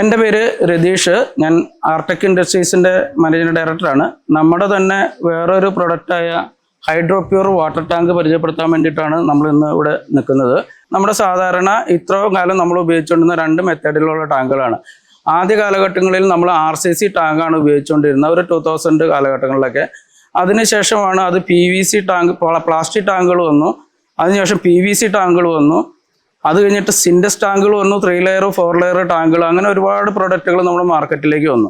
എൻ്റെ പേര് രതീഷ്. ഞാൻ ആർടെക് ഇൻഡസ്ട്രീസിൻ്റെ മാനേജിംഗ് ഡയറക്ടറാണ്. നമ്മുടെ തന്നെ വേറൊരു പ്രൊഡക്റ്റായ ഹൈഡ്രോപ്യൂർ വാട്ടർ ടാങ്ക് പരിചയപ്പെടുത്താൻ വേണ്ടിയിട്ടാണ് നമ്മൾ ഇന്ന് ഇവിടെ നിൽക്കുന്നത്. നമ്മുടെ സാധാരണ ഇത്രയും കാലം നമ്മൾ ഉപയോഗിച്ചുകൊണ്ടിരുന്ന രണ്ട് മെത്തേഡിലുള്ള ടാങ്കുകളാണ്. ആദ്യ കാലഘട്ടങ്ങളിൽ നമ്മൾ RCC ടാങ്കാണ് ഉപയോഗിച്ചുകൊണ്ടിരുന്നത്, ഒരു 2000 കാലഘട്ടങ്ങളിലൊക്കെ. അതിനുശേഷമാണ് അത് PVC ടാങ്ക്, പ്ലാസ്റ്റിക് ടാങ്കുകൾ വന്നു. അതിനുശേഷം PVC ടാങ്കുകൾ വന്നു. അത് കഴിഞ്ഞിട്ട് സിൻഡസ് ടാങ്കുകൾ വന്നു, 3 ലെയർ 4 ലെയർ ടാങ്കുകൾ, അങ്ങനെ ഒരുപാട് പ്രൊഡക്റ്റുകൾ നമ്മുടെ മാർക്കറ്റിലേക്ക് വന്നു.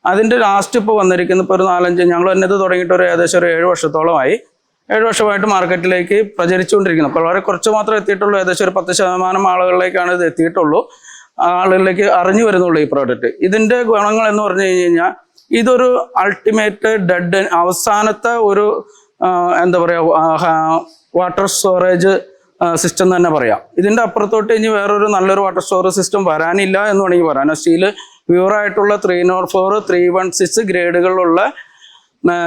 അതിൻ്റെ ലാസ്റ്റ് ഇപ്പോൾ വന്നിരിക്കുന്നത് ഇപ്പോൾ ഒരു 4-5, ഞങ്ങൾ തന്നെ ഇത് തുടങ്ങിയിട്ട് ഏകദേശം ഒരു 7 വർഷത്തോളമായി. 7 വർഷമായിട്ട് മാർക്കറ്റിലേക്ക് പ്രചരിച്ചുകൊണ്ടിരിക്കുന്നു. അപ്പോൾ വളരെ കുറച്ച് മാത്രമേ എത്തിയിട്ടുള്ളൂ. ഏകദേശം ഒരു 10% ആളുകളിലേക്കാണ് ഇത് എത്തിയിട്ടുള്ളൂ, ആളുകളിലേക്ക് അറിഞ്ഞു വരുന്നുള്ളൂ ഈ പ്രോഡക്റ്റ്. ഇതിൻ്റെ ഗുണങ്ങൾ എന്ന് പറഞ്ഞു കഴിഞ്ഞാൽ, ഇതൊരു അൾട്ടിമേറ്റ് ഡെഡ് അവസാനത്തെ ഒരു എന്താ പറയുക, വാട്ടർ സ്റ്റോറേജ് സിസ്റ്റം തന്നെ പറയാം. ഇതിൻ്റെ അപ്പുറത്തോട്ട് ഇനി വേറൊരു നല്ലൊരു വാട്ടർ സ്റ്റോറേജ് സിസ്റ്റം വരാനില്ല എന്ന് വേണമെങ്കിൽ പറയാം. സ്റ്റീല് പ്യൂറായിട്ടുള്ള 304, 316 ഗ്രേഡുകളിലുള്ള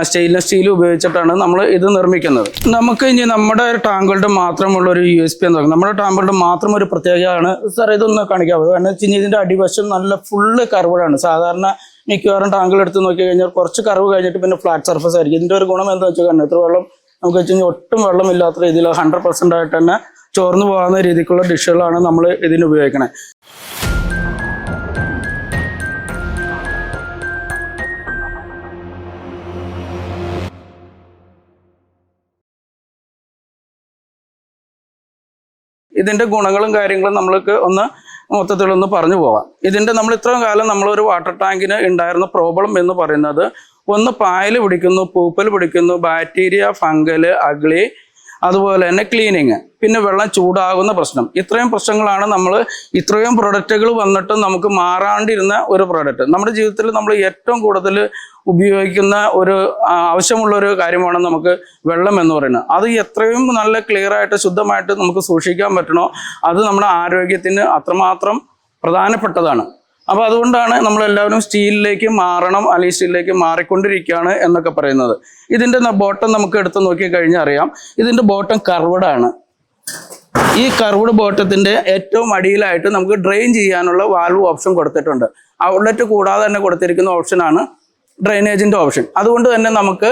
സ്റ്റെയിൻലെസ് സ്റ്റീൽ ഉപയോഗിച്ചിട്ടാണ് നമ്മൾ ഇത് നിർമ്മിക്കുന്നത്. നമുക്ക് ഇനി നമ്മുടെ ടാങ്കുകളുടെ മാത്രമുള്ളൊരു USP എന്ന് പറയുന്നത്, നമ്മുടെ ടാങ്കുകളുടെ മാത്രം ഒരു പ്രത്യേകതയാണ്. സാർ ഇതൊന്ന് കാണിക്കാമോ? കാരണം വെച്ച് കഴിഞ്ഞാൽ ഇതിൻ്റെ അടിവശം നല്ല ഫുള്ള് കർവ്ഡാണ്. സാധാരണ മിക്കവാറും ടാങ്കുകൾ എടുത്ത് നോക്കി കഴിഞ്ഞാൽ കുറച്ച് കർവ് കഴിഞ്ഞിട്ട് പിന്നെ ഫ്ലാറ്റ് സർഫസ് ആയിരിക്കും. ഇതിൻ്റെ ഒരു ഗുണം എന്താ വെച്ചാൽ, കാരണം ഇത്ര വെള്ളം നമുക്ക് വെച്ച് കഴിഞ്ഞാൽ ഒട്ടും വെള്ളമില്ലാത്ത രീതിയിൽ 100% ആയിട്ട് തന്നെ ചോർന്നു പോകുന്ന രീതിക്കുള്ള ഡിഷുകളാണ് നമ്മൾ ഇതിന് ഉപയോഗിക്കണേ. ഇതിൻ്റെ ഗുണങ്ങളും കാര്യങ്ങളും നമ്മൾക്ക് മൊത്തത്തിലൊന്ന് പറഞ്ഞു പോകാം. ഇതിൻ്റെ നമ്മൾ ഇത്രയും കാലം നമ്മളൊരു വാട്ടർ ടാങ്കിന് ഉണ്ടായിരുന്ന പ്രോബ്ലം എന്ന് പറയുന്നത്, ഒന്ന് പായൽ പിടിക്കുന്നു, പൂപ്പൽ പിടിക്കുന്നു, ബാക്ടീരിയ, ഫംഗൽ, അഗ്ലി, അതുപോലെ തന്നെ ക്ലീനിങ്, പിന്നെ വെള്ളം ചൂടാകുന്ന പ്രശ്നം. ഇത്രയും പ്രശ്നങ്ങളാണ് നമ്മൾ ഇത്രയും പ്രൊഡക്റ്റുകൾ വന്നിട്ടും നമുക്ക് മാറാണ്ടിരുന്ന ഒരു പ്രൊഡക്റ്റ്. നമ്മുടെ ജീവിതത്തിൽ നമ്മൾ ഏറ്റവും കൂടുതൽ ഉപയോഗിക്കുന്ന ഒരു ആവശ്യമുള്ള ഒരു കാര്യമാണ് നമുക്ക് വെള്ളം എന്ന് പറയുന്നത്. അത് എത്രയും നല്ല ക്ലിയർ ആയിട്ട് ശുദ്ധമായിട്ട് നമുക്ക് സൂക്ഷിക്കാൻ പറ്റണോ, അത് നമ്മുടെ ആരോഗ്യത്തിന് അത്രമാത്രം പ്രധാനപ്പെട്ടതാണ്. അപ്പോൾ അതുകൊണ്ടാണ് നമ്മളെല്ലാവരും സ്റ്റീലിലേക്ക് മാറണം, അല്ലെങ്കിൽ സ്റ്റീലിലേക്ക് മാറിക്കൊണ്ടിരിക്കുകയാണ് എന്നൊക്കെ പറയുന്നത്. ഇതിൻ്റെ ബോട്ടം നമുക്ക് എടുത്ത് നോക്കിക്കഴിഞ്ഞാൽ അറിയാം, ഇതിൻ്റെ ബോട്ടം കർവ്ഡാണ്. ഈ കർവ്ഡ് ബോട്ടത്തിൻ്റെ ഏറ്റവും അടിയിലായിട്ട് നമുക്ക് ഡ്രെയിൻ ചെയ്യാനുള്ള വാൽവ് ഓപ്ഷൻ കൊടുത്തിട്ടുണ്ട്. ഔട്ട്ലെറ്റ് കൂടാതെ തന്നെ കൊടുത്തിരിക്കുന്ന ഓപ്ഷനാണ് ഡ്രെയിനേജിൻ്റെ ഓപ്ഷൻ. അതുകൊണ്ട് തന്നെ നമുക്ക്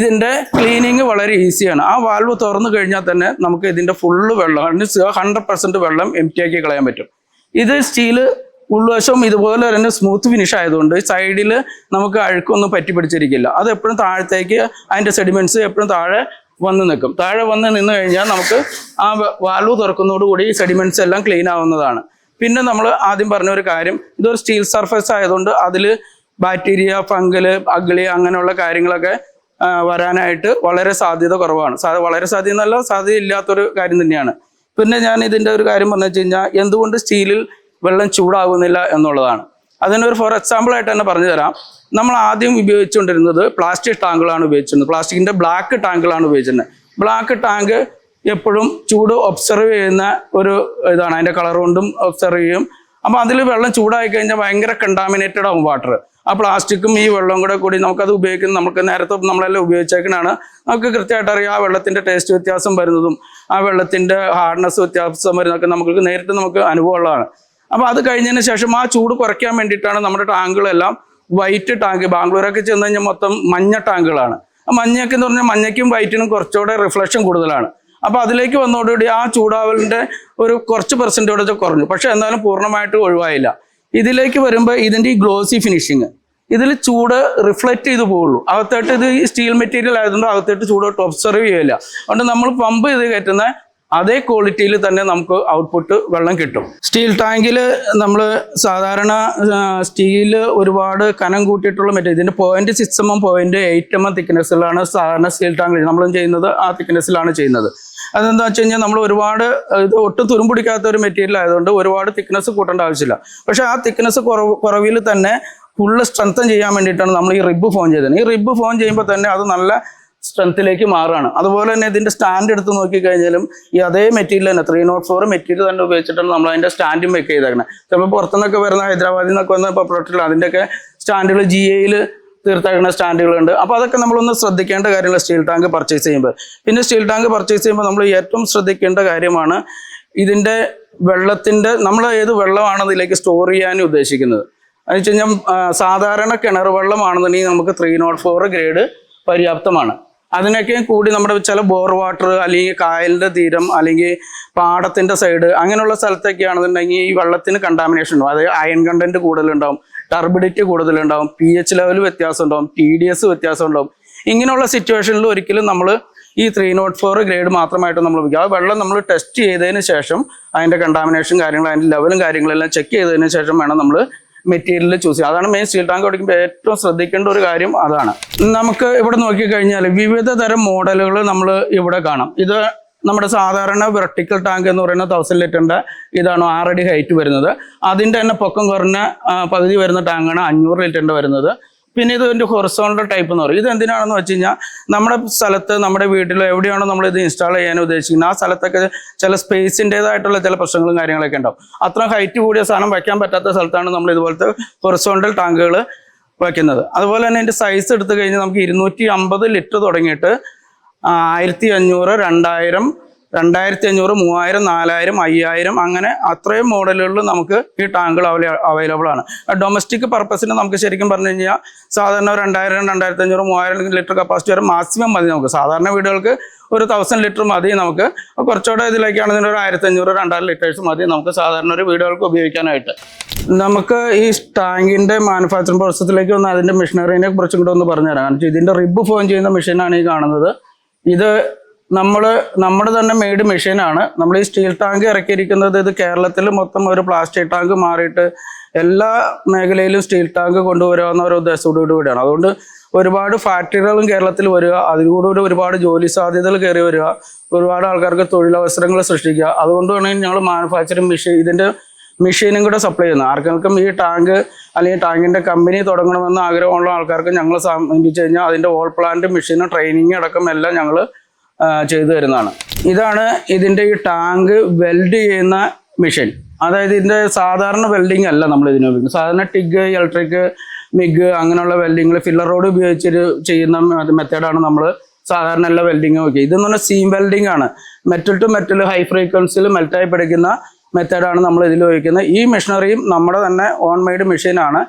ഇതിൻ്റെ ക്ലീനിങ് വളരെ ഈസിയാണ്. ആ വാൽവ് തുറന്നു കഴിഞ്ഞാൽ തന്നെ നമുക്ക് ഇതിൻ്റെ ഫുള്ള് വെള്ളം 100% വെള്ളം എംറ്റിയാക്കി കളയാൻ പറ്റും. ഇത് സ്റ്റീല് ഉൾവശം ഇതുപോലെ തന്നെ സ്മൂത്ത് ഫിനിഷ് ആയതുകൊണ്ട് സൈഡിൽ നമുക്ക് അഴുക്കൊന്നും പറ്റി പിടിച്ചിരിക്കില്ല. അത് എപ്പോഴും താഴത്തേക്ക് അതിൻ്റെ സെഡിമെൻറ്റ്സ് എപ്പോഴും താഴെ വന്ന് നിൽക്കും. താഴെ വന്ന് നിന്ന് കഴിഞ്ഞാൽ നമുക്ക് ആ വാൽവ് തുറക്കുന്നതോടുകൂടി ഈ സെഡിമെൻറ്റ്സ് എല്ലാം ക്ലീൻ ആവുന്നതാണ്. പിന്നെ നമ്മൾ ആദ്യം പറഞ്ഞ ഒരു കാര്യം, ഇതൊരു സ്റ്റീൽ സർഫസ് ആയതുകൊണ്ട് അതിൽ ബാക്ടീരിയ, ഫംഗൽ, അഗ്ലി അങ്ങനെയുള്ള കാര്യങ്ങളൊക്കെ വരാനായിട്ട് വളരെ സാധ്യത കുറവാണ്. വളരെ സാധ്യത എന്നല്ല, സാധ്യത ഇല്ലാത്തൊരു കാര്യം തന്നെയാണ്. പിന്നെ ഞാൻ ഇതിൻ്റെ ഒരു കാര്യം പറഞ്ഞു വെച്ച് കഴിഞ്ഞാൽ, എന്തുകൊണ്ട് സ്റ്റീലിൽ വെള്ളം ചൂടാകുന്നില്ല എന്നുള്ളതാണ്. അതിനൊരു ഫോർ എക്സാമ്പിൾ ആയിട്ട് തന്നെ പറഞ്ഞു തരാം. നമ്മൾ ആദ്യം ഉപയോഗിച്ചുകൊണ്ടിരുന്നത് പ്ലാസ്റ്റിക് ടാങ്കുകളാണ് ഉപയോഗിച്ചിരുന്നത്. പ്ലാസ്റ്റിക്കിൻ്റെ ബ്ലാക്ക് ടാങ്കുകളാണ് ഉപയോഗിച്ചിരുന്നത്. ബ്ലാക്ക് ടാങ്ക് എപ്പോഴും ചൂട് ഒബ്സർവ് ചെയ്യുന്ന ഒരു ഇതാണ്, അതിൻ്റെ കളർ കൊണ്ടും ഒബ്സർവ് ചെയ്യും. അപ്പോൾ അതിൽ വെള്ളം ചൂടായി കഴിഞ്ഞാൽ ഭയങ്കര കണ്ടാമിനേറ്റഡ് ആവും വാട്ടർ. ആ പ്ലാസ്റ്റിക്കും ഈ വെള്ളവും കൂടി നമുക്കത് ഉപയോഗിക്കുന്നത്, നമുക്ക് നേരത്തെ നമ്മളെല്ലാം ഉപയോഗിച്ചേക്കണാണ്. നമുക്ക് കൃത്യമായിട്ട് അറിയാം ആ വെള്ളത്തിൻ്റെ ടേസ്റ്റ് വ്യത്യാസം വരുന്നതും ആ വെള്ളത്തിൻ്റെ ഹാർഡ്നെസ് വ്യത്യാസം വരുന്നതൊക്കെ നമുക്ക് നേരിട്ട് നമുക്ക് അനുഭവമുള്ളതാണ്. അപ്പോൾ അത് കഴിഞ്ഞതിന് ശേഷം ആ ചൂട് കുറയ്ക്കാൻ വേണ്ടിയിട്ടാണ് നമ്മുടെ ടാങ്കുകളെല്ലാം വൈറ്റ് ടാങ്ക്, ബാംഗ്ലൂരൊക്കെ ചെന്ന് കഴിഞ്ഞാൽ മൊത്തം മഞ്ഞ ടാങ്കുകളാണ്. ആ മഞ്ഞയൊക്കെ എന്ന് പറഞ്ഞാൽ മഞ്ഞയ്ക്കും വൈറ്റിനും കുറച്ചുകൂടെ റിഫ്ലക്ഷൻ കൂടുതലാണ്. അപ്പോൾ അതിലേക്ക് വന്നതോടുകൂടി ആ ചൂടാവലിൻ്റെ ഒരു കുറച്ച് % കുറഞ്ഞു. പക്ഷെ എന്നാലും പൂർണ്ണമായിട്ട് ഒഴിവായില്ല. ഇതിലേക്ക് വരുമ്പോൾ ഇതിൻ്റെ ഈ ഗ്ലോസി ഫിനിഷിങ്, ഇതിൽ ചൂട് റിഫ്ലക്റ്റ് ചെയ്ത് പോവുള്ളൂ. അകത്തോട്ട് ഇത് സ്റ്റീൽ മെറ്റീരിയൽ ആയതുകൊണ്ട് അകത്തോട്ട് ചൂടോട്ട് ഒബ്സർവ് ചെയ്യില്ല. അതുകൊണ്ട് നമ്മൾ പമ്പ് ചെയ്ത് കയറ്റുന്ന അതേ ക്വാളിറ്റിയിൽ തന്നെ നമുക്ക് ഔട്ട്പുട്ട് വെള്ളം കിട്ടും. സ്റ്റീൽ ടാങ്കിൽ നമ്മൾ സാധാരണ സ്റ്റീല് ഒരുപാട് കനം കൂട്ടിയിട്ടുള്ള മെറ്റീരിയൽ, ഇതിൻ്റെ 0.6 mm 0.8 mm തിക്നെസ്സിലാണ് സാധാരണ സ്റ്റീൽ ടാങ്ക് നമ്മളും ചെയ്യുന്നത്. ആ തിക്നെസ്സിലാണ് ചെയ്യുന്നത്. അതെന്താ വെച്ച് കഴിഞ്ഞാൽ നമ്മൾ ഒരുപാട് ഇത് ഒട്ടും തുരുമ്പിടിക്കാത്ത ഒരു മെറ്റീരിയൽ ആയതുകൊണ്ട് ഒരുപാട് തിക്നെസ് കൂട്ടേണ്ട ആവശ്യമില്ല. പക്ഷേ ആ തിക്നെസ് കുറവിൽ തന്നെ ഫുള്ള് സ്ട്രെങ്തൻ ചെയ്യാൻ വേണ്ടിയിട്ടാണ് നമ്മൾ ഈ റിബ് ഫോം ചെയ്തത്. ഈ റിബ് ഫോം ചെയ്യുമ്പോൾ തന്നെ അത് നല്ല സ്ട്രെങ്ത്തിലേക്ക് മാറുകയാണ്. അതുപോലെ തന്നെ ഇതിൻ്റെ സ്റ്റാൻഡ് എടുത്ത് നോക്കിക്കഴിഞ്ഞാലും ഈ അതേ മെറ്റീരിയൽ തന്നെ 304 മെറ്റീരിയൽ തന്നെ ഉപയോഗിച്ചിട്ടാണ് നമ്മൾ അതിൻ്റെ സ്റ്റാൻഡും വെക്ക് ചെയ്തേക്കുന്നത്. ചിലപ്പോൾ പുറത്തുനിന്നൊക്കെ വരുന്ന ഹൈദരാബാദിൽ നിന്നൊക്കെ വന്ന ഇപ്പോൾ പ്രൊഡക്റ്റുകൾ അതിൻ്റെയൊക്കെ സ്റ്റാൻഡുകൾ GAയിൽ തീർത്താക്കുന്ന സ്റ്റാൻഡുകളുണ്ട്. അപ്പോൾ അതൊക്കെ നമ്മളൊന്ന് ശ്രദ്ധിക്കേണ്ട കാര്യങ്ങൾ സ്റ്റീൽ ടാങ്ക് പർച്ചേസ് ചെയ്യുമ്പോൾ. പിന്നെ സ്റ്റീൽ ടാങ്ക് പർച്ചേസ് ചെയ്യുമ്പോൾ നമ്മൾ ഏറ്റവും ശ്രദ്ധിക്കേണ്ട കാര്യമാണ് ഇതിൻ്റെ വെള്ളത്തിൻ്റെ, നമ്മൾ ഏത് വെള്ളമാണ് ഇതിലേക്ക് സ്റ്റോർ ചെയ്യാൻ ഉദ്ദേശിക്കുന്നത്. അത് വെച്ച് കഴിഞ്ഞാൽ സാധാരണ കിണർ വെള്ളമാണെന്നുണ്ടെങ്കിൽ നമുക്ക് 304 ഗ്രേഡ് പര്യാപ്തമാണ്. അതിനൊക്കെ കൂടി നമ്മുടെ ചില ബോർ വാട്ടർ അല്ലെങ്കിൽ കായലിൻ്റെ തീരം അല്ലെങ്കിൽ പാടത്തിൻ്റെ സൈഡ് അങ്ങനെയുള്ള സ്ഥലത്തൊക്കെയാണെന്നുണ്ടെങ്കിൽ ഈ വെള്ളത്തിന് കണ്ടാമിനേഷൻ ഉണ്ടാവും. അതായത് അയൺ കണ്ടന്റ് കൂടുതലുണ്ടാവും, ടർബിഡിറ്റി കൂടുതലുണ്ടാവും, pH ലെവൽ വ്യത്യാസം ഉണ്ടാവും, TDS വ്യത്യാസം ഉണ്ടാവും. ഇങ്ങനെയുള്ള സിറ്റുവേഷനിൽ ഒരിക്കലും നമ്മൾ ഈ 304 ഗ്രേഡ് മാത്രമായിട്ട് നമ്മൾ ഉപയോഗിക്കുക. ആ വെള്ളം നമ്മൾ ടെസ്റ്റ് ചെയ്തതിന് ശേഷം അതിൻ്റെ കണ്ടാമിനേഷൻ കാര്യങ്ങൾ അതിൻ്റെ ലെവലും കാര്യങ്ങളെല്ലാം ചെക്ക് ചെയ്തതിന് ശേഷം വേണം നമ്മൾ മെറ്റീരിയൽ ചൂസ് ചെയ്യുക. അതാണ് മെയിൻ സ്റ്റീൽ ടാങ്ക് ഓടിക്കുമ്പോൾ ഏറ്റവും ശ്രദ്ധിക്കേണ്ട ഒരു കാര്യം അതാണ്. നമുക്ക് ഇവിടെ നോക്കിക്കഴിഞ്ഞാൽ വിവിധ തരം മോഡലുകൾ നമ്മൾ ഇവിടെ കാണാം. ഇത് നമ്മുടെ സാധാരണ വെർട്ടിക്കൽ ടാങ്ക് എന്ന് പറയുന്ന 1000 ലിറ്ററിൻ്റെ ഇതാണ് 6 അടി ഹൈറ്റ് വരുന്നത്. അതിൻ്റെ തന്നെ പൊക്കം കുറഞ്ഞ പകുതി വരുന്ന ടാങ്കാണ് 500 ലിറ്ററിൻ്റെ വരുന്നത്. പിന്നെ ഇതിൻ്റെ ഹൊറിസോണ്ടൽ ടൈപ്പ് എന്ന് പറയും. ഇത് എന്തിനാണെന്ന് വെച്ച് കഴിഞ്ഞാൽ നമ്മുടെ സ്ഥലത്ത് നമ്മുടെ വീട്ടിൽ എവിടെയാണോ നമ്മൾ ഇത് ഇൻസ്റ്റാൾ ചെയ്യാൻ ഉദ്ദേശിക്കുന്നത് ആ സ്ഥലത്തൊക്കെ ചില സ്പേസിൻ്റേതായിട്ടുള്ള ചില പ്രശ്നങ്ങളും കാര്യങ്ങളൊക്കെ ഉണ്ടാവും. അത്ര ഹൈറ്റ് കൂടിയ സാധനം വയ്ക്കാൻ പറ്റാത്ത സ്ഥലത്താണ് നമ്മൾ ഇതുപോലത്തെ ഹൊറിസോണ്ടൽ ടാങ്കുകൾ വയ്ക്കുന്നത്. അതുപോലെ തന്നെ ഇതിൻ്റെ സൈസ് എടുത്തു കഴിഞ്ഞാൽ നമുക്ക് 250 ലിറ്റർ തുടങ്ങിയിട്ട് 1500, 2000, 2500, 3000, 4000, 5000 അങ്ങനെ അത്രയും മോഡലുകളിൽ നമുക്ക് ഈ ടാങ്കുകൾ അവൈലബിൾ ആണ്. ഡൊമസ്റ്റിക് പർപ്പസിന് നമുക്ക് ശരിക്കും പറഞ്ഞു കഴിഞ്ഞാൽ സാധാരണ 2000, 2500, 3000 ലിറ്റർ കപ്പാസിറ്റി വരെ മാക്സിമം മതി നമുക്ക്. സാധാരണ വീടുകൾക്ക് ഒരു 1000 ലിറ്റർ മതി നമുക്ക്. കുറച്ചുകൂടെ ഇതിലേക്കാണെന്നുണ്ടെങ്കിൽ ഒരു 1500, 2000 ലിറ്റേഴ്സ് മതി നമുക്ക് സാധാരണ ഒരു വീടുകൾക്ക് ഉപയോഗിക്കാനായിട്ട്. നമുക്ക് ഈ ടാങ്കിൻ്റെ മാനുഫാക്ചറിംഗ് പ്രോസസ്സിലേക്ക് വന്ന് അതിൻ്റെ മെഷീനറിനെ കുറിച്ചും കൂടെ ഒന്ന് പറഞ്ഞുതരാം. കാരണം ഇതിൻ്റെ റിബ് ഫോം ചെയ്യുന്ന മെഷീനാണ് ഈ കാണുന്നത്. ഇത് നമ്മുടെ തന്നെ മെയ്ഡ് മെഷീനാണ്. നമ്മൾ ഈ സ്റ്റീൽ ടാങ്ക് ഇറക്കിയിരിക്കുന്നത് ഇത് കേരളത്തിൽ മൊത്തം ഒരു പ്ലാസ്റ്റിക് ടാങ്ക് മാറിയിട്ട് എല്ലാ മേഖലയിലും സ്റ്റീൽ ടാങ്ക് കൊണ്ടുവരാവുന്ന ഒരു ഉദ്ദേശത്തോടു കൂടിയാണ്. അതുകൊണ്ട് ഒരുപാട് ഫാക്ടറികളും കേരളത്തിൽ വരിക, അതിലൂടെ ഒരുപാട് ജോലി സാധ്യതകൾ കയറി വരിക, ഒരുപാട് ആൾക്കാർക്ക് തൊഴിലവസരങ്ങൾ സൃഷ്ടിക്കുക. അതുകൊണ്ട് വേണമെങ്കിൽ ഞങ്ങൾ മാനുഫാക്ചറിങ് ഇതിൻ്റെ മെഷീനും കൂടെ സപ്ലൈ ചെയ്യുന്നത്. ആർക്കെങ്കിലും ഈ ടാങ്ക് അല്ലെങ്കിൽ ടാങ്കിൻ്റെ കമ്പനി തുടങ്ങണമെന്ന് ആഗ്രഹമുള്ള ആൾക്കാർക്ക് ഞങ്ങൾ സമീപിച്ചു കഴിഞ്ഞാൽ അതിൻ്റെ ഓൾ പ്ലാന്റ് മെഷീനും ട്രെയിനിങ് അടക്കം എല്ലാം ഞങ്ങൾ ചെയ്തു തരുന്നതാണ്. ഇതാണ് ഇതിൻ്റെ ഈ ടാങ്ക് വെൽഡ് ചെയ്യുന്ന മെഷീൻ. അതായത് ഇതിൻ്റെ സാധാരണ വെൽഡിങ് അല്ല നമ്മൾ ഇതിന് ഉപയോഗിക്കുന്നത്. സാധാരണ ടിഗ്, ഇലക്ട്രിക്, മിഗ് അങ്ങനെയുള്ള വെൽഡിങ്ങിൽ ഫില്ലർ റോഡ് ഉപയോഗിച്ച് ചെയ്യുന്ന മെത്തേഡാണ് നമ്മൾ സാധാരണ എല്ലാ വെൽഡിങ്ങും ഒക്കെ. ഇതെന്ന് പറഞ്ഞാൽ സീം വെൽഡിംഗ് ആണ്. മെറ്റൽ ടു മെറ്റൽ ഹൈ ഫ്രീക്വൻസിയിൽ മെൽറ്റായി പിടിക്കുന്ന മെത്തേഡാണ് നമ്മൾ ഇതിൽ ഉപയോഗിക്കുന്നത്. ഈ മെഷീനറിയും നമ്മുടെ തന്നെ ഓൺ മെയ്ഡ് മെഷീനാണ്.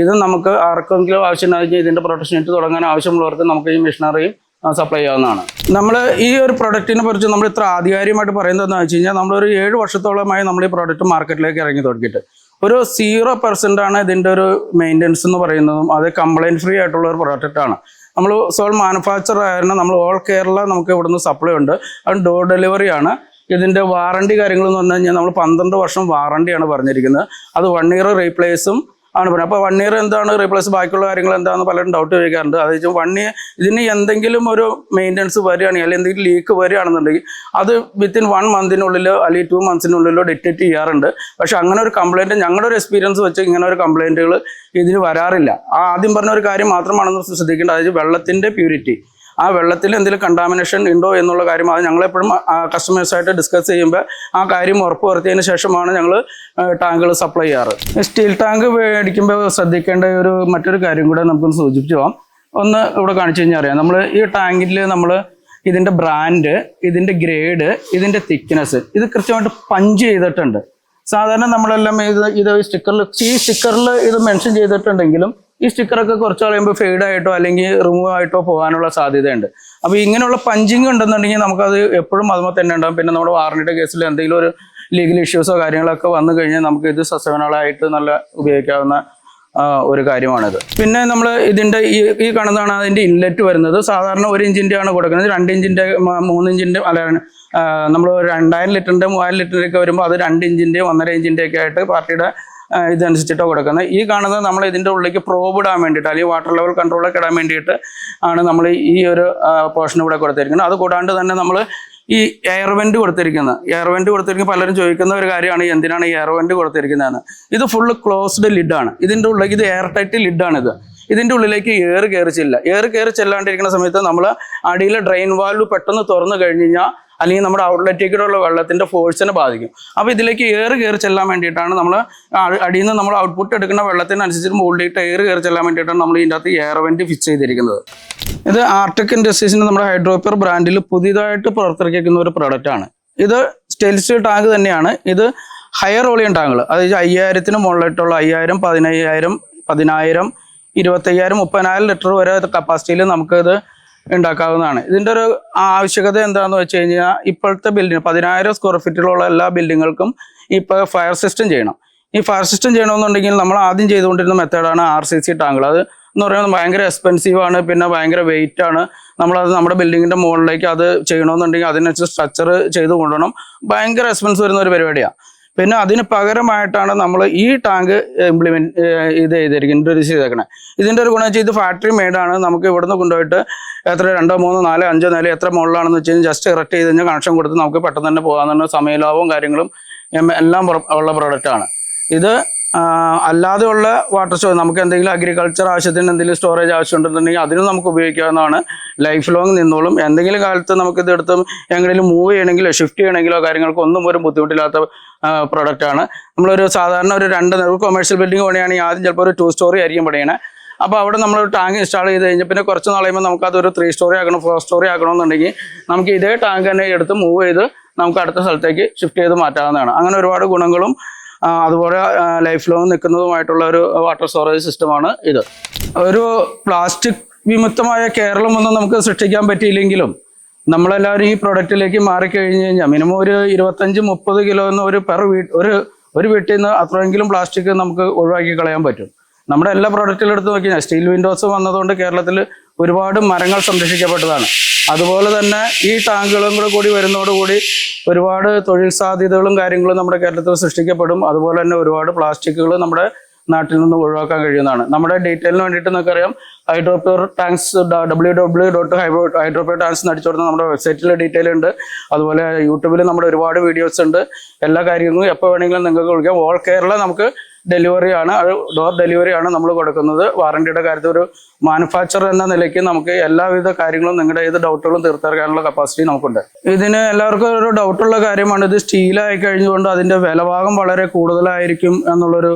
ഇത് നമുക്ക് ആർക്കെങ്കിലും ആവശ്യമുണ്ടെങ്കിൽ ഇതിൻ്റെ പ്രൊഡക്ഷൻ യൂണിറ്റ് തുടങ്ങാൻ ആവശ്യമുള്ളവർക്ക് നമുക്ക് ഈ മെഷീനറിയും സപ്ലൈ ചെയ്യാവുന്നതാണ്. നമ്മൾ ഈ ഒരു പ്രൊഡക്റ്റിനെ കുറിച്ച് നമ്മൾ ഇത്ര ആധികാരികമായിട്ട് പറയുന്നതെന്ന് വെച്ച് കഴിഞ്ഞാൽ നമ്മളൊരു 7 വർഷത്തോളമായി നമ്മൾ ഈ പ്രോഡക്റ്റ് മാർക്കറ്റിലേക്ക് ഇറങ്ങി തുടങ്ങിയിട്ട് ഒരു 0% ആണ് ഇതിൻ്റെ ഒരു മെയിൻ്റനൻസ് എന്ന് പറയുന്നതും അത് കംപ്ലൈൻറ്റ് ഫ്രീ ആയിട്ടുള്ള ഒരു പ്രൊഡക്റ്റാണ്. നമ്മൾ സോൾ മാനുഫാക്ചർ ആയിരുന്നു. നമ്മൾ ഓൾ കേരള നമുക്ക് ഇവിടുന്ന് സപ്ലൈ ഉണ്ട്. അത് ഡോർ ഡെലിവറി ആണ്. ഇതിൻ്റെ വാറണ്ടി കാര്യങ്ങളെന്ന് പറഞ്ഞു കഴിഞ്ഞാൽ നമ്മൾ 12 വർഷം വാറണ്ടിയാണ് പറഞ്ഞിരിക്കുന്നത്. അത് 1 ഇയർ റീപ്ലേസും ആണ് പറയുന്നത്. അപ്പോൾ 1 ഇയർ എന്താണ് റീപ്ലേസ്, ബാക്കിയുള്ള കാര്യങ്ങൾ എന്താണെന്ന് പലരും ഡൗട്ട് ചോദിക്കാറുണ്ട്. അത് വെച്ചാൽ 1 ഇയർ ഇതിന് എന്തെങ്കിലും ഒരു മെയിൻ്റനൻസ് വരികയാണെങ്കിൽ അല്ലെങ്കിൽ എന്തെങ്കിലും ലീക്ക് വരികയാണെന്നുണ്ടെങ്കിൽ അത് വിത്തിൻ 1 മന്തിനുള്ളിലോ അല്ലെങ്കിൽ 2 മന്ത്സിനുള്ളിലോ ഡിറ്റക്റ്റ് ചെയ്യാറുണ്ട്. പക്ഷെ അങ്ങനെ ഒരു കംപ്ലയിൻറ്റ് ഞങ്ങളുടെ ഒരു എക്സ്പീരിയൻസ് വെച്ച് ഇങ്ങനെ ഒരു കംപ്ലയിൻറ്റുകൾ ഇതിന് വരാറില്ല. ആദ്യം പറഞ്ഞ ഒരു കാര്യം മാത്രമാണെന്ന് ശ്രദ്ധിക്കേണ്ടത്. അതായത് വെള്ളത്തിൻ്റെ പ്യൂരിറ്റി, ആ വെള്ളത്തിൽ എന്തെങ്കിലും കണ്ടാമിനേഷൻ ഉണ്ടോ എന്നുള്ള കാര്യം അത് ഞങ്ങളെപ്പോഴും കസ്റ്റമേഴ്സായിട്ട് ഡിസ്കസ് ചെയ്യുമ്പോൾ ആ കാര്യം ഉറപ്പ് വരുത്തിയതിന് ശേഷമാണ് ഞങ്ങൾ ടാങ്കുകൾ സപ്ലൈ ചെയ്യാറ്. സ്റ്റീൽ ടാങ്ക് മേടിക്കുമ്പോൾ ശ്രദ്ധിക്കേണ്ട മറ്റൊരു കാര്യം കൂടെ നമുക്കൊന്ന് സൂചിപ്പിച്ചു പോകാം. ഒന്ന് ഇവിടെ കാണിച്ചു കഴിഞ്ഞാൽ അറിയാം. നമ്മൾ ഈ ടാങ്കിൽ നമ്മൾ ഇതിൻ്റെ ബ്രാൻഡ്, ഇതിൻ്റെ ഗ്രേഡ്, ഇതിൻ്റെ തിക്നെസ് ഇത് കൃത്യമായിട്ട് പഞ്ച് ചെയ്തിട്ടുണ്ട്. സാധാരണ നമ്മളെല്ലാം ഇത് സ്റ്റിക്കറിൽ ഇത് മെൻഷൻ ചെയ്തിട്ടുണ്ടെങ്കിലും ഈ സ്റ്റിക്കറൊക്കെ കുറച്ച് കഴിയുമ്പോൾ ഫെയ്ഡ് ആയിട്ടോ അല്ലെങ്കിൽ റിമൂവ് ആയിട്ടോ പോകാനുള്ള സാധ്യതയുണ്ട്. അപ്പോൾ ഇങ്ങനെയുള്ള പഞ്ചിങ് ഉണ്ടെന്നുണ്ടെങ്കിൽ നമുക്കത് എപ്പോഴും അതുമ്പോൾ തന്നെ ഉണ്ടാകും. പിന്നെ നമ്മുടെ വാറണ്ടിയുടെ കേസിൽ എന്തെങ്കിലും ഒരു ലീഗൽ ഇഷ്യൂസോ കാര്യങ്ങളൊക്കെ വന്നു കഴിഞ്ഞാൽ നമുക്ക് ഇത് സസ്റ്റൈനബിളായിട്ട് നല്ല ഉപയോഗിക്കാവുന്ന ഒരു കാര്യമാണിത്. പിന്നെ നമ്മൾ ഇതിൻ്റെ ഈ കാണുന്നതാണ് അതിൻ്റെ ഇൻലെറ്റ് വരുന്നത്. സാധാരണ 1 ഇഞ്ചിൻ്റെ ആണ് കൊടുക്കുന്നത്. 2 ഇഞ്ചിൻ്റെ 3 ഇഞ്ചിൻ്റെ അല്ല നമ്മൾ 2000 ലിറ്ററിൻ്റെ 3000 ലിറ്ററിൻ്റെ വരുമ്പോൾ അത് 2 ഇഞ്ചിൻ്റെയും 1.5 ഇഞ്ചിൻ്റെ ഒക്കെ ആയിട്ട് പാർട്ടിയുടെ ഇതനുസരിച്ചിട്ടോ കൊടുക്കുന്നത്. ഈ കാണുന്നത് നമ്മൾ ഇതിൻ്റെ ഉള്ളിലേക്ക് പ്രോബ് ഇടാൻ വേണ്ടിയിട്ട് അല്ലെങ്കിൽ വാട്ടർ ലെവൽ കൺട്രോളൊക്കെ ഇടാൻ വേണ്ടിയിട്ട് ആണ് നമ്മൾ ഈ ഒരു പോർഷൻ ഇവിടെ കൊടുത്തിരിക്കുന്നത്. അത് കൂടാണ്ട് തന്നെ നമ്മൾ ഈ എയർ വെന്റ് കൊടുത്തിരിക്കുന്നത് പലരും ചോദിക്കുന്ന ഒരു കാര്യമാണ് എന്തിനാണ് ഈ എയർ വെന്റ് കൊടുത്തിരിക്കുന്നതെന്ന്. ഇത് ഫുള്ള് ക്ലോസ്ഡ് ലിഡാണ്. ഇതിൻ്റെ ഉള്ളിലേക്ക് ഇത് എയർ ടൈറ്റ് ലിഡാണിത്. ഇതിൻ്റെ ഉള്ളിലേക്ക് എയർ കയറി ചെല്ലാണ്ടിരിക്കുന്ന സമയത്ത് നമ്മൾ അടിയിലെ ഡ്രെയിൻ വാൽവ് പെട്ടെന്ന് തുറന്നു കഴിഞ്ഞ് കഴിഞ്ഞാൽ അല്ലെങ്കിൽ നമ്മുടെ ഔട്ട്ലെറ്റിലേക്കുള്ള വെള്ളത്തിൻ്റെ ഫോഴ്സിനെ ബാധിക്കും. അപ്പോൾ ഇതിലേക്ക് എയർ കയറി ചെല്ലാൻ വേണ്ടിയിട്ടാണ് നമ്മൾ അടിയിൽ നിന്ന് നമ്മൾ ഔട്ട്പുട്ട് എടുക്കുന്ന വെള്ളത്തിനനുസരിച്ച് മുകളിലേക്ക് എയർ കയറി ചെല്ലാൻ വേണ്ടിയിട്ടാണ് നമ്മൾ ഇതിൻ്റെ അകത്ത് എയർ വെന്റ് ഫിക്സ് ചെയ്തിരിക്കുന്നത്. ഇത് ആർടെക് ഇൻഡസ്ട്രീസിൻ്റെ നമ്മുടെ ഹൈഡ്രോപ്പർ ബ്രാൻഡിൽ പുതിയതായിട്ട് പുറത്തിറക്കിയിരിക്കുന്ന ഒരു പ്രൊഡക്റ്റാണ്. ഇത് സ്റ്റെയിൻലെസ് സ്റ്റീൽ ടാങ്ക് തന്നെയാണ്. ഇത് ഹയർ വോളിയം ടാങ്കുകൾ, അതായത് 5000-ന് മുകളിലായിട്ടുള്ള 5000, 15000, 10,000, 25,000, 30,000 ലിറ്റർ വരെ കപ്പാസിറ്റിയിൽ നമുക്കിത് ഉണ്ടാക്കാവുന്നതാണ്. ഇതിൻ്റെ ഒരു ആവശ്യകത എന്താണെന്ന് വെച്ച് കഴിഞ്ഞാൽ ഇപ്പോഴത്തെ ബിൽഡിംഗ് 10,000 സ്ക്വയർ ഫീറ്റിലുള്ള എല്ലാ ബിൽഡിങ്ങുകൾക്കും ഇപ്പോൾ ഫയർ സിസ്റ്റം ചെയ്യണം. ഈ ഫയർ സിസ്റ്റം ചെയ്യണമെന്നുണ്ടെങ്കിൽ നമ്മൾ ആദ്യം ചെയ്തുകൊണ്ടിരുന്ന മെത്തേഡാണ് RCC ടാങ്കുകൾ. അത് എന്ന് പറയുന്നത് ഭയങ്കര എക്സ്പെൻസീവാണ്, പിന്നെ ഭയങ്കര വെയിറ്റ് ആണ്. നമ്മളത് നമ്മുടെ ബിൽഡിങ്ങിൻ്റെ മുകളിലേക്ക് അത് ചെയ്യണമെന്നുണ്ടെങ്കിൽ അതിനനുസരിച്ച് സ്ട്രക്ചർ ചെയ്ത് കൊണ്ടുപോകണം. ഭയങ്കര എക്സ്പെൻസ് വരുന്ന ഒരു പരിപാടിയാണ്. പിന്നെ അതിന് പകരമായിട്ടാണ് നമ്മൾ ഈ ടാങ്ക് ഇൻട്രൊഡ്യൂസ് ചെയ്തേക്കണേ. ഇതിൻ്റെ ഒരു ഗുണം വെച്ചാൽ ഇത് ഫാക്ടറി മെയ്ഡാണ്. നമുക്ക് ഇവിടുന്ന് കൊണ്ടുപോയിട്ട് എത്ര 2, 3, 4, 5 നില എത്ര മുകളിലാണെന്ന് വെച്ച് കഴിഞ്ഞാൽ ജസ്റ്റ് ഇറക്റ്റ് ചെയ്ത് കഴിഞ്ഞാൽ കണക്ഷൻ കൊടുത്ത് നമുക്ക് പെട്ടെന്ന് തന്നെ പോകാമെന്നുള്ള സമയലാഭവും കാര്യങ്ങളും എല്ലാം ഉള്ള പ്രോഡക്റ്റാണ് ഇത്. അല്ലാതെയുള്ള വാട്ടർ സ്റ്റോറേജ് നമുക്ക് എന്തെങ്കിലും അഗ്രികൾച്ചർ ആവശ്യത്തിന് എന്തെങ്കിലും സ്റ്റോറേജ് ആവശ്യമുണ്ടെന്നുണ്ടെങ്കിൽ അതിനും നമുക്ക് ഉപയോഗിക്കാവുന്നതാണ്. ലൈഫ് ലോങ് നിന്നോളും. എന്തെങ്കിലും കാലത്ത് നമുക്കിത് എടുത്ത് എങ്ങനെയും മൂവ് ചെയ്യണമെങ്കിലോ ഷിഫ്റ്റ് ചെയ്യണമെങ്കിലോ കാര്യങ്ങൾക്ക് ഒന്നും ഒരു ബുദ്ധിമുട്ടില്ലാത്ത പ്രോഡക്റ്റാണ്. നമ്മളൊരു സാധാരണ ഒരു 2 നില കൊമേഴ്ഷ്യൽ ബിൽഡിംഗ് പണിയാണെങ്കിൽ ആദ്യം ചിലപ്പോൾ ഒരു 2 സ്റ്റോറി ആയിരിക്കും പണിയണേ. അപ്പോൾ അവിടെ നമ്മൾ ടാങ്ക് ഇൻസ്റ്റാൾ ചെയ്ത് കഴിഞ്ഞാൽ പിന്നെ കുറച്ച് നാൾ കഴിയുമ്പോൾ നമുക്കതൊരു 3 സ്റ്റോറി ആക്കണം, 4 സ്റ്റോറി ആക്കണമെന്നുണ്ടെങ്കിൽ നമുക്ക് ഇതേ ടാങ്ക് തന്നെ എടുത്ത് മൂവ് ചെയ്ത് നമുക്ക് അടുത്ത സ്ഥലത്തേക്ക് ഷിഫ്റ്റ് ചെയ്ത് മാറ്റാവുന്നതാണ്. അങ്ങനെ ഒരുപാട് ഗുണങ്ങളും അതുപോലെ ലൈഫ് ലോങ് നിൽക്കുന്നതുമായിട്ടുള്ള ഒരു വാട്ടർ സ്റ്റോറേജ് സിസ്റ്റമാണ് ഇത്. ഒരു പ്ലാസ്റ്റിക് വിമുക്തമായ കേരളം ഒന്നും നമുക്ക് സൃഷ്ടിക്കാൻ പറ്റിയില്ലെങ്കിലും നമ്മളെല്ലാവരും ഈ പ്രൊഡക്റ്റിലേക്ക് മാറിക്കഴിഞ്ഞ് കഴിഞ്ഞാൽ മിനിമം ഒരു 25-30 കിലോ എന്ന് ഒരു വീട്ടിൽ നിന്ന് അത്രയെങ്കിലും പ്ലാസ്റ്റിക് നമുക്ക് ഒഴിവാക്കി കളയാൻ പറ്റും. നമ്മുടെ എല്ലാ പ്രോഡക്റ്റിലും എടുത്ത് നോക്കിയാൽ സ്റ്റീൽ വിൻഡോസ് വന്നതുകൊണ്ട് കേരളത്തിൽ ഒരുപാട് മരങ്ങൾ സംരക്ഷിക്കപ്പെട്ടതാണ്. അതുപോലെ തന്നെ ഈ ടാങ്കുകളും കൂടി വരുന്നതോടുകൂടി ഒരുപാട് തൊഴിൽ സാധ്യതകളും കാര്യങ്ങളും നമ്മുടെ കേരളത്തിൽ സൃഷ്ടിക്കപ്പെടും. അതുപോലെ തന്നെ ഒരുപാട് പ്ലാസ്റ്റിക്കുകൾ നമ്മുടെ നാട്ടിൽ നിന്ന് ഒഴിവാക്കാൻ കഴിയുന്നതാണ്. നമ്മുടെ ഡീറ്റെയിലിന് വേണ്ടിയിട്ട് നമുക്കറിയാം ഹൈഡ്രോപ്യൂർ ടാങ്ക്സ് www.hydropure.tanks അടിച്ചു കൊടുത്താൽ നമ്മുടെ വെബ്സൈറ്റിൽ ഡീറ്റെയിൽ ഉണ്ട്. അതുപോലെ യൂട്യൂബിൽ നമ്മുടെ ഒരുപാട് വീഡിയോസ് ഉണ്ട്. എല്ലാ കാര്യങ്ങളും എപ്പോൾ വേണമെങ്കിലും നിങ്ങൾക്ക് വിളിക്കാം. ഓൾ കേരള നമുക്ക് ഡെലിവറിയാണ്, ഡോർ ഡെലിവറിയാണ് നമ്മൾ കൊടുക്കുന്നത്. വാറണ്ടിയുടെ കാര്യത്തിൽ ഒരു മാനുഫാക്ചർ എന്ന നിലയ്ക്ക് നമുക്ക് എല്ലാവിധ കാര്യങ്ങളും നിങ്ങളുടെ ഏത് ഡൗട്ടുകളും തീർത്തറക്കാനുള്ള കപ്പാസിറ്റി നമുക്കുണ്ട്. ഇതിന് എല്ലാവർക്കും ഒരു ഡൗട്ടുള്ള കാര്യമാണ്, ഇത് സ്റ്റീലായി കഴിഞ്ഞുകൊണ്ട് അതിൻ്റെ വിലഭാഗം വളരെ കൂടുതലായിരിക്കും എന്നുള്ളൊരു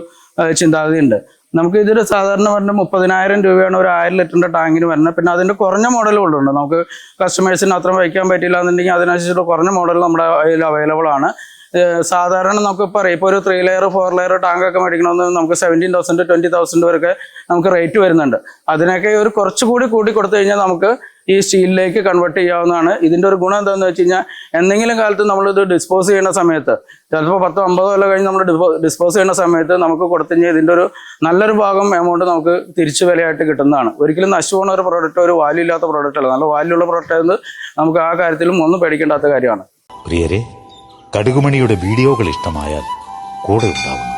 ചിന്താഗതി ഉണ്ട്. നമുക്ക് ഇതൊരു സാധാരണ പറഞ്ഞ 30,000 രൂപയാണ് ഒരു 1000 ലിറ്ററിൻ്റെ ടാങ്കിന് വരുന്നത്. പിന്നെ അതിൻ്റെ കുറഞ്ഞ മോഡലുകളുണ്ട്. നമുക്ക് കസ്റ്റമേഴ്സിന് അത്ര വയ്ക്കാൻ പറ്റില്ല എന്നുണ്ടെങ്കിൽ അതിനനുസരിച്ചുള്ള കുറഞ്ഞ മോഡൽ നമ്മുടെ കയ്യിൽ അവൈലബിൾ ആണ്. സാധാരണ നമുക്ക് പറയാം ഇപ്പോൾ ഒരു 3 ലെയർ 4 ലെയർ ടാങ്കൊക്കെ മേടിക്കണമെന്ന് നമുക്ക് 17,000 to 20,000 വരെയൊക്കെ നമുക്ക് റേറ്റ് വരുന്നുണ്ട്. അതിനൊക്കെ ഒരു കുറച്ചുകൂടി കൂട്ടി കൊടുത്തു കഴിഞ്ഞാൽ നമുക്ക് ഈ സ്റ്റീലിലേക്ക് കൺവേർട്ട് ചെയ്യാവുന്നതാണ്. ഇതിൻ്റെ ഒരു ഗുണം എന്താണെന്ന് വെച്ച് കഴിഞ്ഞാൽ എന്തെങ്കിലും കാലത്ത് നമ്മളിത് ഡിസ്പോസ് ചെയ്യുന്ന സമയത്ത് ചിലപ്പോൾ 10-50 കൊല്ലം കഴിഞ്ഞ് നമ്മൾ ഡിസ്പോസ് ചെയ്യുന്ന സമയത്ത് നമുക്ക് കൊടുത്തു കഴിഞ്ഞാൽ ഇതിൻ്റെ ഒരു നല്ലൊരു ഭാഗം എമൗണ്ട് നമുക്ക് തിരിച്ചു വിലയായിട്ട് കിട്ടുന്നതാണ്. ഒരിക്കലും നശിച്ചു പോകുന്ന ഒരു പ്രോഡക്റ്റ് ഒരു വാല്യൂ ഇല്ലാത്ത പ്രോഡക്റ്റ് അല്ല, നല്ല വാല്യൂ ഉള്ള പ്രോഡക്റ്റ് ആയത് നമുക്ക് ആ കാര്യത്തിലും ഒന്നും പേടിക്കേണ്ടാത്ത കാര്യമാണ്. പ്രിയരെ, കടുകുമണിയുടെ വീഡിയോകൾ ഇഷ്ടമായാൽ കൂടെ ഉണ്ടാവും.